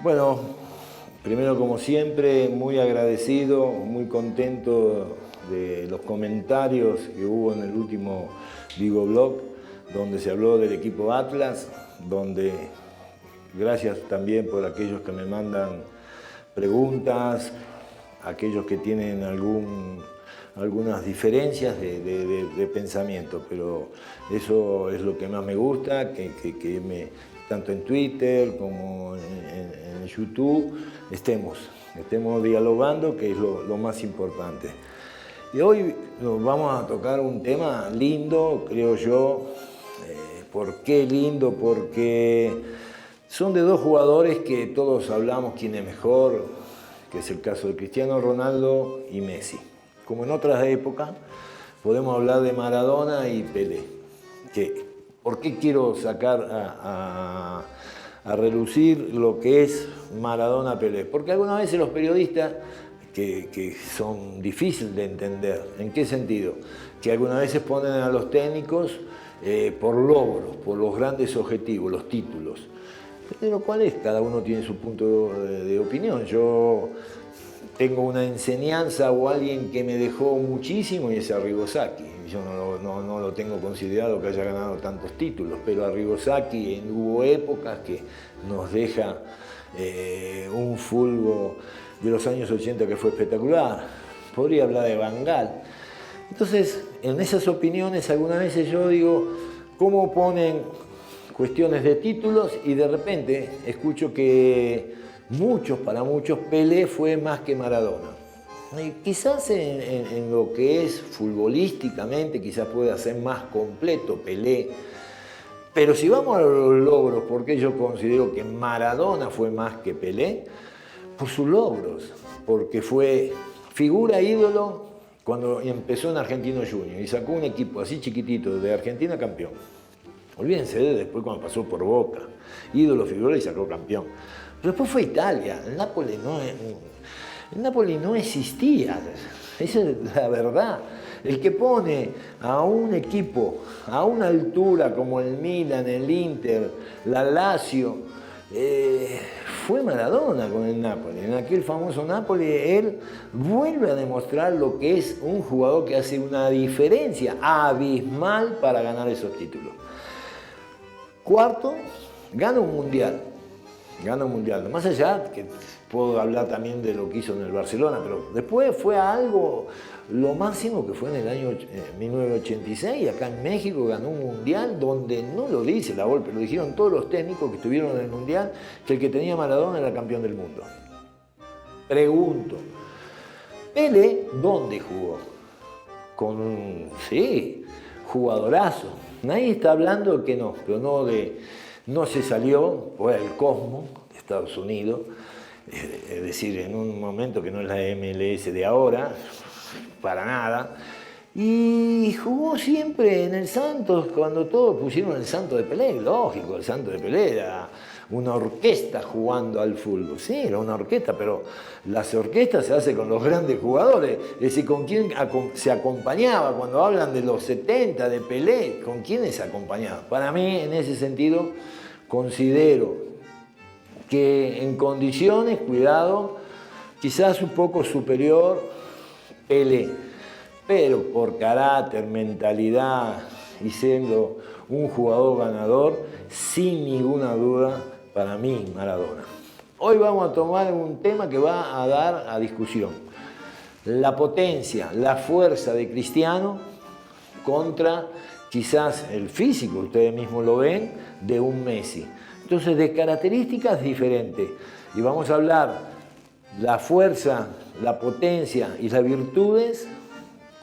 Bueno, primero como siempre, muy agradecido, muy contento de los comentarios que hubo en el último Vigo Blog, donde se habló del equipo Atlas, donde gracias también por aquellos que me mandan preguntas, aquellos que tienen algunas diferencias de pensamiento, pero eso es lo que más me gusta, tanto en Twitter como en YouTube estemos dialogando, que es lo más importante. Y hoy nos vamos a tocar un tema lindo, creo yo. ¿Por qué lindo? Porque son de dos jugadores que todos hablamos quién es mejor, que es el caso de Cristiano Ronaldo y Messi. Como en otras épocas, podemos hablar de Maradona y Pelé. ¿Por qué quiero sacar a relucir lo que es Maradona-Pelé? Porque algunas veces los periodistas, que son difíciles de entender, ¿en qué sentido? Que algunas veces ponen a los técnicos por logros, por los grandes objetivos, los títulos. Pero ¿cuál es? Cada uno tiene su punto de opinión. Yo tengo una enseñanza o alguien que me dejó muchísimo y es Arrigo Sacchi. Yo no lo tengo considerado que haya ganado tantos títulos, pero Arrigo Sacchi hubo épocas que nos deja un fútbol de los años 80 que fue espectacular. Podría hablar de Van Gaal. Entonces, en esas opiniones algunas veces yo digo, ¿cómo ponen cuestiones de títulos? Y de repente escucho que para muchos, Pelé fue más que Maradona. Y quizás en lo que es futbolísticamente, quizás pueda ser más completo Pelé. Pero si vamos a los logros, ¿por qué yo considero que Maradona fue más que Pelé? Por sus logros, porque fue figura, ídolo, cuando empezó en Argentino Junior y sacó un equipo así chiquitito de Argentina campeón. Olvídense de después cuando pasó por Boca, ídolo, figura y sacó campeón. Pero después fue Italia, el Napoli no existía, esa es la verdad. El que pone a un equipo a una altura como el Milan, el Inter, la Lazio, fue Maradona con el Napoli. En aquel famoso Napoli él vuelve a demostrar lo que es un jugador que hace una diferencia abismal para ganar esos títulos. Cuarto, gana un mundial. Más allá que puedo hablar también de lo que hizo en el Barcelona, pero después fue algo, lo máximo que fue en el año 1986, acá en México ganó un mundial donde no lo dice la Volpe, lo dijeron todos los técnicos que estuvieron en el mundial, que el que tenía Maradona era campeón del mundo. Pregunto, Pelé, ¿dónde jugó? Sí, jugadorazo. Nadie está hablando que no, pero no se salió, fue al Cosmo, Estados Unidos, es decir, en un momento que no es la MLS de ahora, para nada, y jugó siempre en el Santos, cuando todos pusieron el Santos de Pelé, lógico, el Santos de Pelé era una orquesta jugando al fútbol, sí, era una orquesta, pero las orquestas se hacen con los grandes jugadores, es decir, con quién se acompañaba, cuando hablan de los 70, de Pelé, ¿con quiénes se acompañaba? Para mí, en ese sentido, considero que en condiciones, cuidado, quizás un poco superior Pelé, pero por carácter, mentalidad y siendo un jugador ganador, sin ninguna duda, para mí, Maradona. Hoy vamos a tomar un tema que va a dar a discusión. La potencia, la fuerza de Cristiano contra quizás el físico, ustedes mismos lo ven, de un Messi. Entonces, de características diferentes. Y vamos a hablar la fuerza, la potencia y las virtudes,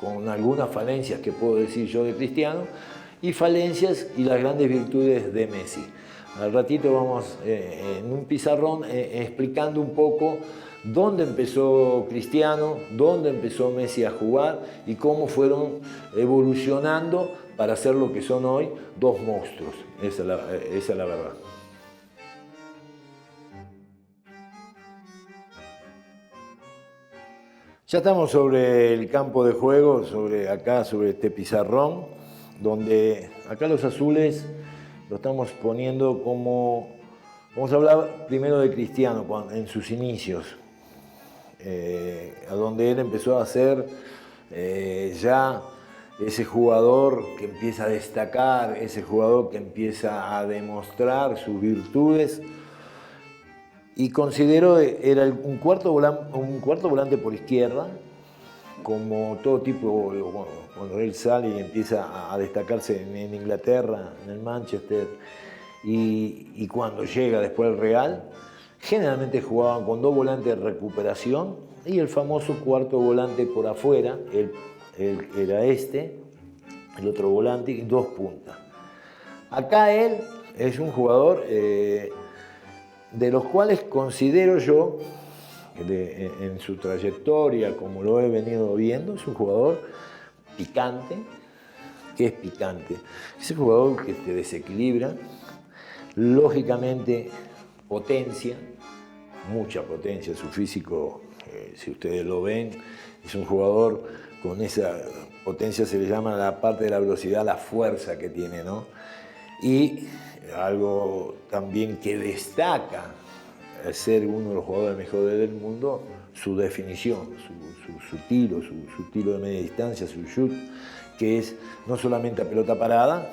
con algunas falencias que puedo decir yo de Cristiano, y falencias y las grandes virtudes de Messi. Al ratito vamos en un pizarrón explicando un poco dónde empezó Cristiano, dónde empezó Messi a jugar y cómo fueron evolucionando para ser lo que son hoy, dos monstruos. Esa es la verdad. Ya estamos sobre el campo de juego, sobre este pizarrón, donde acá los azules lo estamos poniendo como, vamos a hablar primero de Cristiano, en sus inicios, a donde él empezó a ser ya ese jugador que empieza a destacar, ese jugador que empieza a demostrar sus virtudes. Y considero era un cuarto volante por izquierda, como todo tipo, bueno, cuando él sale y empieza a destacarse en Inglaterra, en el Manchester, y cuando llega después al Real, generalmente jugaban con 2 volantes de recuperación y el famoso cuarto volante por afuera, él era el otro volante y 2 puntas. Acá él es un jugador de los cuales considero yo, en su trayectoria, como lo he venido viendo, es un jugador picante. ¿Qué es picante? Es un jugador que te desequilibra, lógicamente potencia, mucha potencia, su físico, si ustedes lo ven, es un jugador con esa potencia, se le llama la parte de la velocidad, la fuerza que tiene, ¿no? Y algo también que destaca al ser uno de los jugadores mejores del mundo, su definición, su tiro, su tiro de media distancia, su shoot, que es no solamente a pelota parada,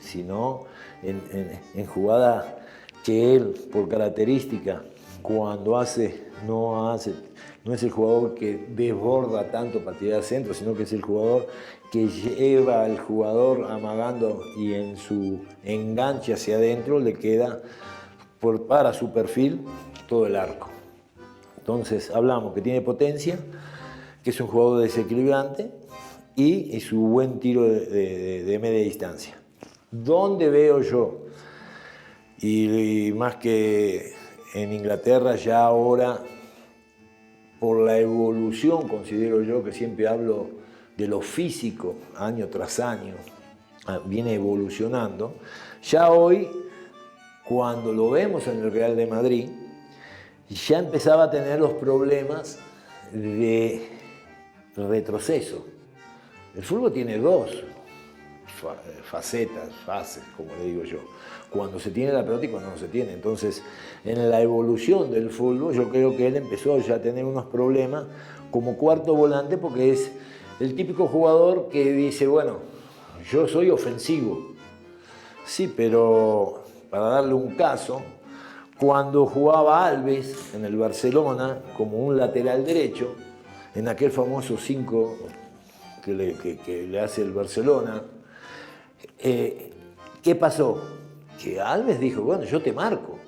sino en jugada que él, por característica, cuando no es el jugador que desborda tanto para tirar centro, sino que es el jugador que lleva al jugador amagando y en su enganche hacia adentro le queda para su perfil todo el arco. Entonces hablamos que tiene potencia, que es un jugador desequilibrante y su buen tiro de media distancia. ¿Dónde veo yo? Y más que en Inglaterra, ya ahora, por la evolución, considero yo que siempre hablo de lo físico, año tras año, viene evolucionando. Ya hoy, cuando lo vemos en el Real de Madrid, ya empezaba a tener los problemas de retroceso. El fútbol tiene 2 fases, como le digo yo. Cuando se tiene la pelota y cuando no se tiene. Entonces, en la evolución del fútbol, yo creo que él empezó ya a tener unos problemas como cuarto volante, porque es el típico jugador que dice, bueno, yo soy ofensivo. Sí, pero para darle un caso, cuando jugaba Alves en el Barcelona como un lateral derecho, en aquel famoso 5 que le hace el Barcelona, ¿qué pasó? Que Alves dijo, bueno, yo te marco,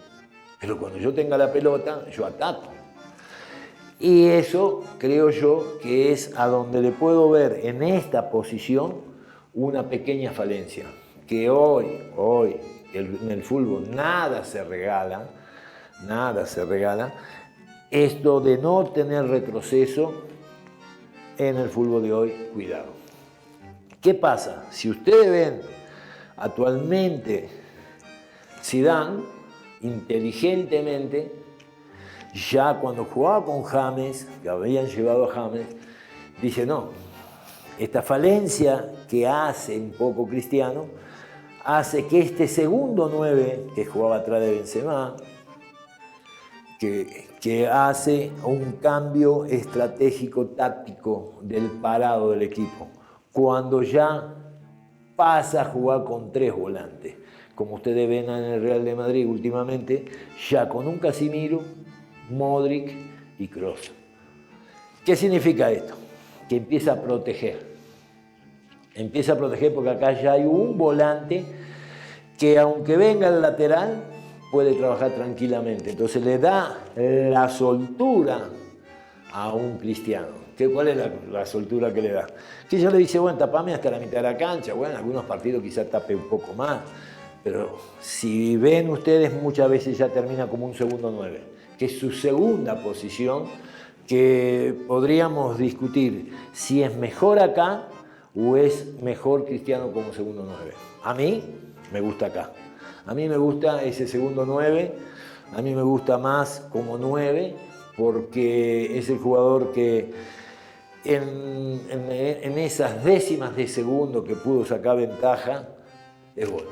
pero cuando yo tenga la pelota, yo ataco. Y eso creo yo que es a donde le puedo ver en esta posición una pequeña falencia, que hoy en el fútbol nada se regala, esto de no tener retroceso en el fútbol de hoy, cuidado. ¿Qué pasa? Si ustedes ven actualmente Zidane, inteligentemente, ya cuando jugaba con James, que habían llevado a James, dice no, esta falencia que hace un poco Cristiano, hace que este segundo 9 que jugaba atrás de Benzema, que hace un cambio estratégico táctico del parado del equipo, cuando ya pasa a jugar con 3 volantes, como ustedes ven en el Real de Madrid últimamente, ya con un Casemiro, Modric y Kroos. ¿Qué significa esto? Que empieza a proteger. Empieza a proteger porque acá ya hay un volante que aunque venga al lateral, puede trabajar tranquilamente. Entonces le da la soltura a un Cristiano. ¿Cuál es la soltura que le da? Que ella le dice, bueno, tapame hasta la mitad de la cancha. Bueno, en algunos partidos quizás tape un poco más. Pero si ven ustedes, muchas veces ya termina como un segundo 9, que es su segunda posición, que podríamos discutir si es mejor acá o es mejor Cristiano como segundo 9. A mí me gusta acá. A mí me gusta ese segundo 9, a mí me gusta más como 9 porque es el jugador que en esas décimas de segundo que pudo sacar ventaja, es gol.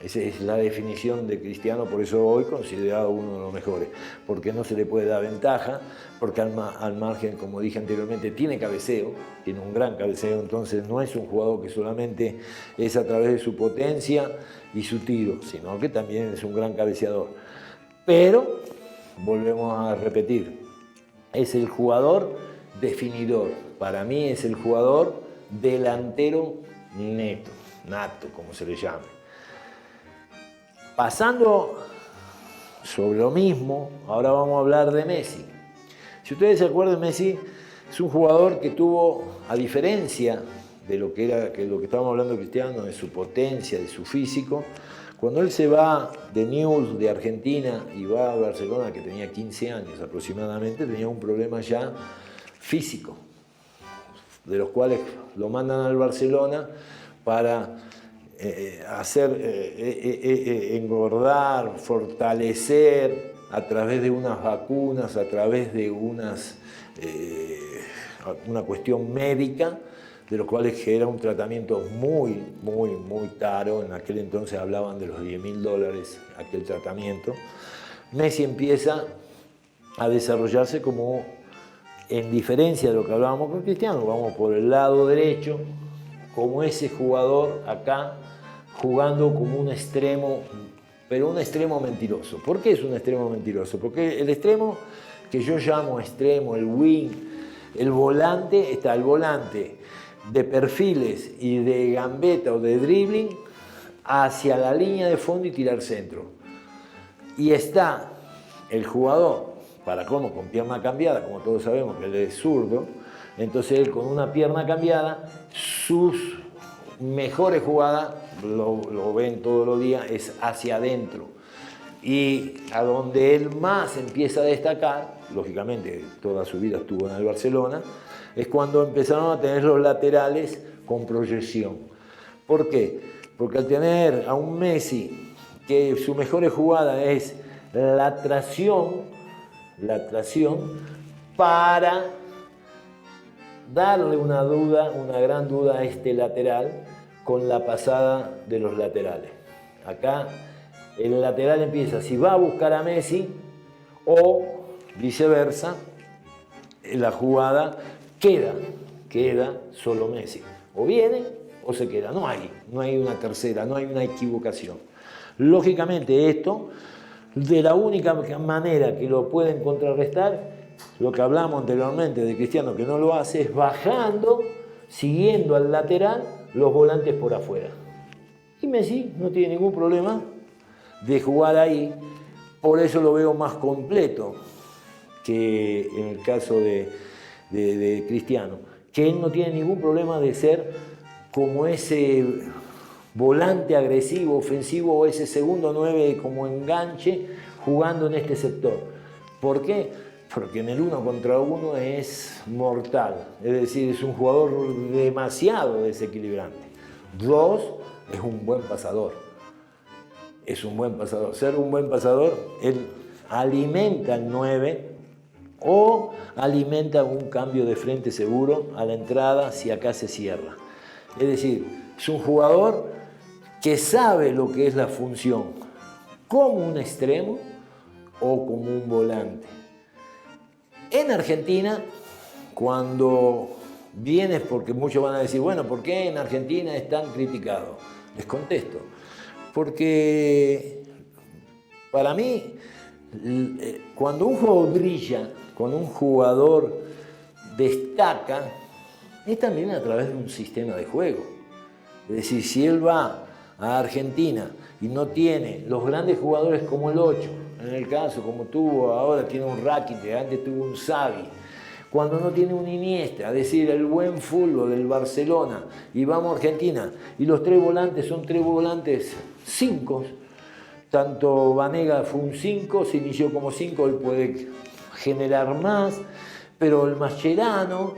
Esa es la definición de Cristiano, por eso hoy considerado uno de los mejores, porque no se le puede dar ventaja, porque al margen, como dije anteriormente, tiene cabeceo, tiene un gran cabeceo, entonces no es un jugador que solamente es a través de su potencia y su tiro, sino que también es un gran cabeceador. Pero, volvemos a repetir, es el jugador definidor, para mí es el jugador delantero neto, nato, como se le llame. Pasando sobre lo mismo, ahora vamos a hablar de Messi. Si ustedes se acuerdan, Messi es un jugador que tuvo, a diferencia de lo que estábamos hablando de Cristiano, de su potencia, de su físico, cuando él se va de Newell's, de Argentina, y va a Barcelona, que tenía 15 años aproximadamente, tenía un problema ya físico, de los cuales lo mandan al Barcelona para engordar, fortalecer a través de unas vacunas, a través de una cuestión médica, de los cuales era un tratamiento muy caro. En aquel entonces hablaban de los $10.000 aquel tratamiento. Messi empieza a desarrollarse como, en diferencia de lo que hablábamos con Cristiano, vamos por el lado derecho, como ese jugador acá, jugando como un extremo, pero un extremo mentiroso. ¿Por qué es un extremo mentiroso? Porque el extremo que yo llamo extremo, el wing, el volante, está el volante de perfiles y de gambeta o de dribbling hacia la línea de fondo y tirar centro. Y está el jugador, para cómo, con pierna cambiada, como todos sabemos que él es zurdo, entonces él con una pierna cambiada, sus mejores jugadas, lo ven todos los días, es hacia adentro. Y a donde él más empieza a destacar, lógicamente toda su vida estuvo en el Barcelona, es cuando empezaron a tener los laterales con proyección. ¿Por qué? Porque al tener a un Messi que su mejor jugada es la tracción para darle una gran duda a este lateral con la pasada de los laterales. Acá el lateral empieza, si va a buscar a Messi o viceversa, la jugada queda solo Messi. O viene o se queda, no hay una tercera, no hay una equivocación. Lógicamente esto, de la única manera que lo pueden contrarrestar, lo que hablamos anteriormente de Cristiano que no lo hace, es bajando, siguiendo al lateral, los volantes por afuera. Y Messi no tiene ningún problema de jugar ahí, por eso lo veo más completo que en el caso de Cristiano, que él no tiene ningún problema de ser como ese volante agresivo, ofensivo, o ese segundo 9 como enganche jugando en este sector. ¿Por qué? Porque en el 1 contra 1 es mortal, es decir, es un jugador demasiado desequilibrante. 2, es un buen pasador. Ser un buen pasador, él alimenta el 9 o alimenta un cambio de frente seguro a la entrada si acá se cierra. Es decir, es un jugador que sabe lo que es la función como un extremo o como un volante. En Argentina, cuando vienes, porque muchos van a decir, bueno, ¿por qué en Argentina es tan criticado? Les contesto, porque para mí, cuando un jugador brilla, cuando un jugador destaca, es también a través de un sistema de juego. Es decir, si él va a Argentina y no tiene los grandes jugadores como el 8, en el caso como tuvo ahora, tiene un Rakitic, antes tuvo un Xavi, cuando no tiene un Iniesta, es decir, el buen fútbol del Barcelona, y vamos a Argentina, y los 3 volantes son 3 volantes 5, tanto Vanega fue un 5, se inició como 5, él puede generar más, pero el Mascherano,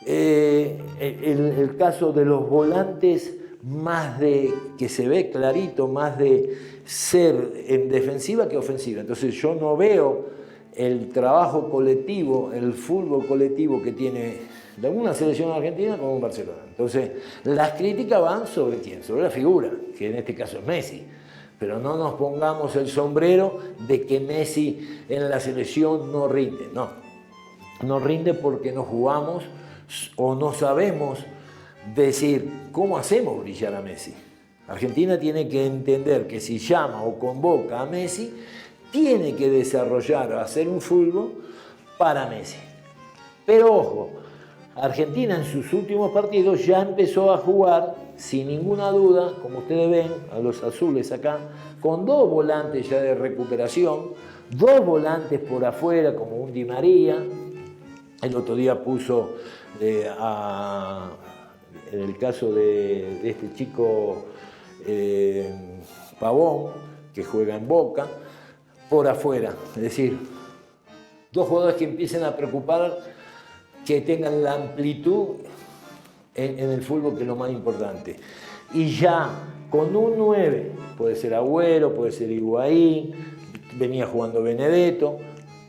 el caso de los volantes, más de, que se ve clarito, más de ser en defensiva que ofensiva. Entonces yo no veo el trabajo colectivo, el fútbol colectivo que tiene una selección argentina como un Barcelona. Entonces, las críticas van sobre quién, sobre la figura, que en este caso es Messi. Pero no nos pongamos el sombrero de que Messi en la selección no rinde. No, no rinde porque no jugamos o no sabemos decir cómo hacemos brillar a Messi. Argentina tiene que entender que si llama o convoca a Messi, tiene que desarrollar o hacer un fútbol para Messi. Pero ojo, Argentina en sus últimos partidos ya empezó a jugar sin ninguna duda, como ustedes ven, a los azules acá, con dos volantes ya de recuperación, dos volantes por afuera como un Di María. El otro día puso en el caso de este chico Pavón, que juega en Boca, por afuera. Es decir, dos jugadores que empiecen a preocupar, que tengan la amplitud en el fútbol, que es lo más importante. Y ya con un 9, puede ser Agüero, puede ser Higuaín, venía jugando Benedetto,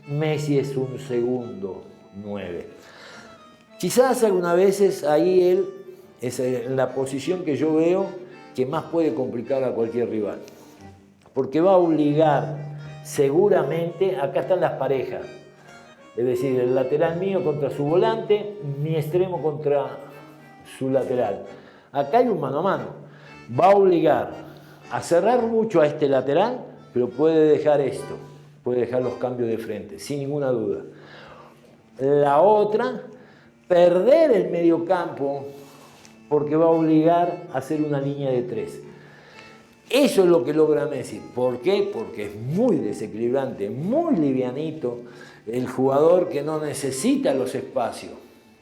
Messi es un segundo 9. Quizás algunas veces ahí él es en la posición que yo veo que más puede complicar a cualquier rival, porque va a obligar seguramente, acá están las parejas, es decir, el lateral mío contra su volante, mi extremo contra su lateral. Acá hay un mano a mano. Va a obligar a cerrar mucho a este lateral, pero puede dejar esto, puede dejar los cambios de frente, sin ninguna duda. La otra, perder el mediocampo, porque va a obligar a hacer una línea de 3. Eso es lo que logra Messi. ¿Por qué? Porque es muy desequilibrante, muy livianito, el jugador que no necesita los espacios.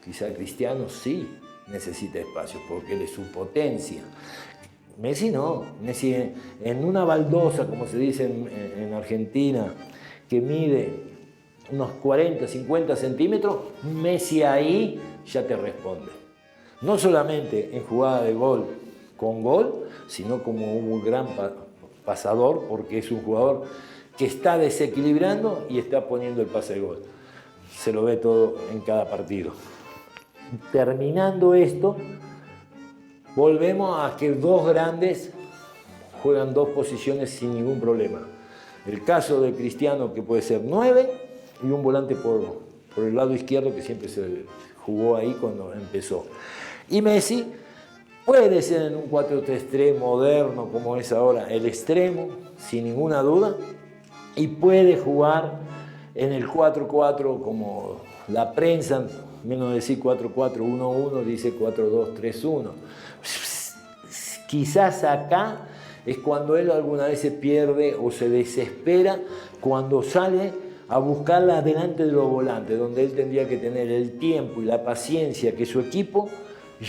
Quizá Cristiano sí necesita espacios porque él es su potencia. Messi no. Messi en una baldosa, como se dice en Argentina, que mide unos 40, 50 centímetros, Messi ahí ya te responde. No solamente en jugada de gol con gol, sino como un gran pasador, porque es un jugador que está desequilibrando y está poniendo el pase de gol. Se lo ve todo en cada partido. Terminando esto, volvemos a que dos grandes juegan dos posiciones sin ningún problema. El caso de Cristiano, que puede ser 9, y un volante por el lado izquierdo, que siempre se jugó ahí cuando empezó. Y Messi puede ser en un 4-3-3 moderno, como es ahora, el extremo, sin ninguna duda, y puede jugar en el 4-4, como la prensa, menos decir 4-4-1-1, dice 4-2-3-1. Quizás acá es cuando él alguna vez se pierde o se desespera, cuando sale a buscarla delante de los volantes, donde él tendría que tener el tiempo y la paciencia que su equipo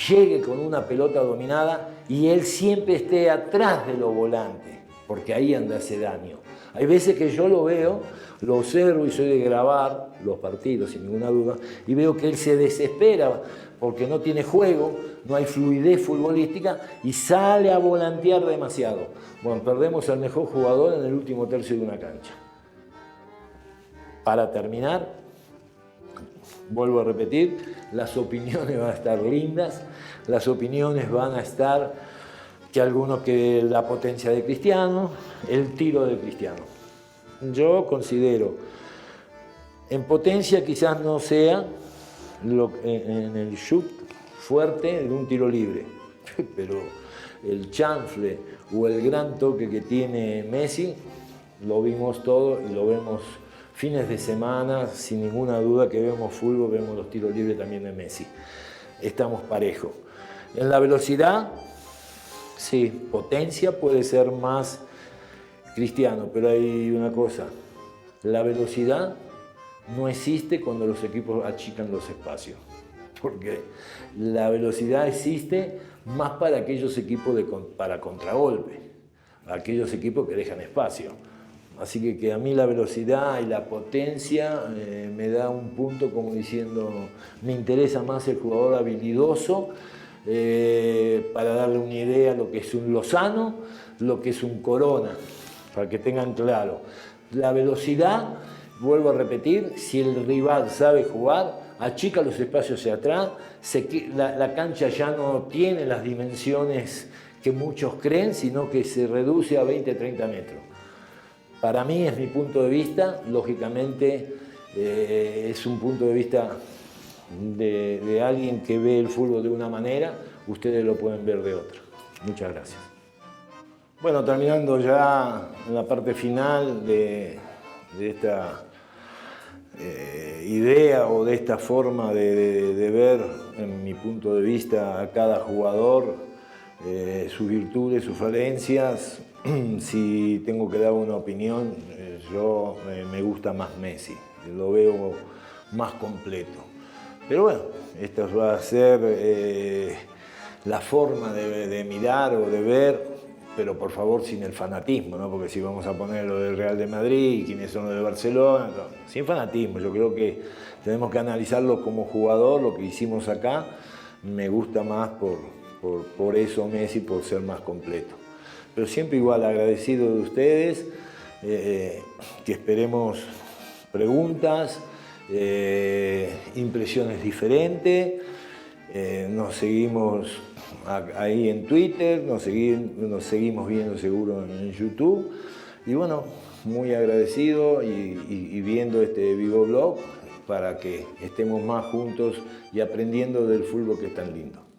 llegue con una pelota dominada y él siempre esté atrás de los volantes, porque ahí anda hace daño. Hay veces que yo lo veo, lo observo y soy de grabar los partidos sin ninguna duda, y veo que él se desespera porque no tiene juego, no hay fluidez futbolística y sale a volantear demasiado. Bueno, perdemos al mejor jugador en el último tercio de una cancha. Para terminar, vuelvo a repetir, las opiniones van a estar lindas, las opiniones van a estar que algunos que la potencia de Cristiano, el tiro de Cristiano. Yo considero, en potencia quizás no sea en el shoot fuerte de un tiro libre, pero el chanfle o el gran toque que tiene Messi, lo vimos todo y lo vemos fines de semana, sin ninguna duda que vemos fútbol, vemos los tiros libres también de Messi. Estamos parejos. En la velocidad, sí, potencia puede ser más Cristiano, pero hay una cosa, la velocidad no existe cuando los equipos achican los espacios, porque la velocidad existe más para aquellos equipos para contragolpe, aquellos equipos que dejan espacio. Así que a mí la velocidad y la potencia me da un punto como diciendo, me interesa más el jugador habilidoso, para darle una idea lo que es un Lozano, lo que es un Corona, para que tengan claro. La velocidad vuelvo a repetir, si el rival sabe jugar, achica los espacios hacia atrás, la cancha ya no tiene las dimensiones que muchos creen, sino que se reduce a 20-30 metros. Para mí es mi punto de vista, lógicamente es un punto de vista de alguien que ve el fútbol de una manera, ustedes lo pueden ver de otra. Muchas gracias. Bueno, terminando ya en la parte final de esta idea o de esta forma de ver, en mi punto de vista, a cada jugador, sus virtudes, sus falencias. Si tengo que dar una opinión, yo me gusta más Messi, lo veo más completo. Pero bueno, esta va a ser la forma de mirar o de ver, pero por favor sin el fanatismo, ¿no? Porque si vamos a poner lo del Real de Madrid, quiénes son los de Barcelona, no, sin fanatismo. Yo creo que tenemos que analizarlo como jugador, lo que hicimos acá. Me gusta más por eso Messi, por ser más completo. Pero siempre igual agradecido de ustedes, que esperemos preguntas, impresiones diferentes. Nos seguimos ahí en Twitter, nos seguimos viendo seguro en YouTube. Y bueno, muy agradecido y viendo este Vivo Blog para que estemos más juntos y aprendiendo del fútbol que es tan lindo.